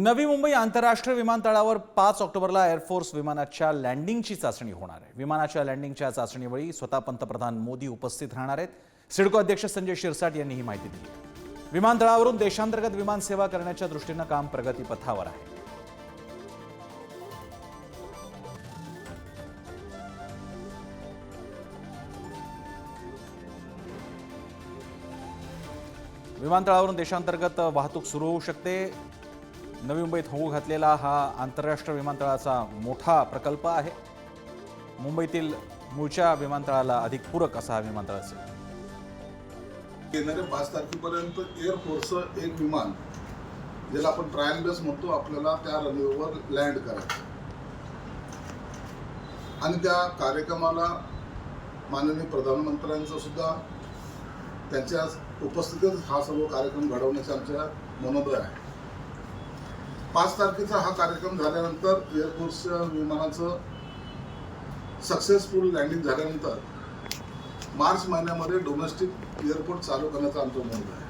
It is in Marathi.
नवी मुंबई आंतरराष्ट्रीय विमानतळावर 5 ऑक्टोबरला एअरफोर्स विमानाच्या लँडिंगची चाचणी होणार आहे। विमानाच्या लँडिंगच्या चाचणीवेळी स्वतः पंतप्रधान मोदी उपस्थित राहणार आहेत। सिडको अध्यक्ष संजय शिरसाट यांनी ही माहिती दिली। विमानतळावरून देशांतर्गत विमान सेवा करण्याच्या दृष्टीने काम प्रगतीपथावर आहे। विमानतळावरून देशांतर्गत वाहतूक सुरू होऊ शकते। नवी मुंबईत होऊ घातलेला हा आंतरराष्ट्रीय विमानतळाचा मोठा प्रकल्प आहे। मुंबईतील मूळच्या विमानतळाला अधिक पूरक असा हा विमानतळ असेल। येणाऱ्या 5 तारखेपर्यंत एअरफोर्सचं एक विमान ज्याला आपण ट्रायल बेस म्हणतो आपल्याला त्या रनवेवर लँड करायचं आणि त्या कार्यक्रमाला माननीय प्रधानमंत्र्यांचा सुद्धा त्यांच्या उपस्थितीत हा सर्व कार्यक्रम घडवण्याचा आमच्या मनोदय आहे। 5 तारखेचा हा कार्यक्रम झाल्यानंतर एअरफोर्सच्या विमानाचं सक्सेसफुल लँडिंग झाल्यानंतर मार्च महिन्यामध्ये डोमेस्टिक एअरपोर्ट चालू करण्याचा आमचा मनोदय आहे।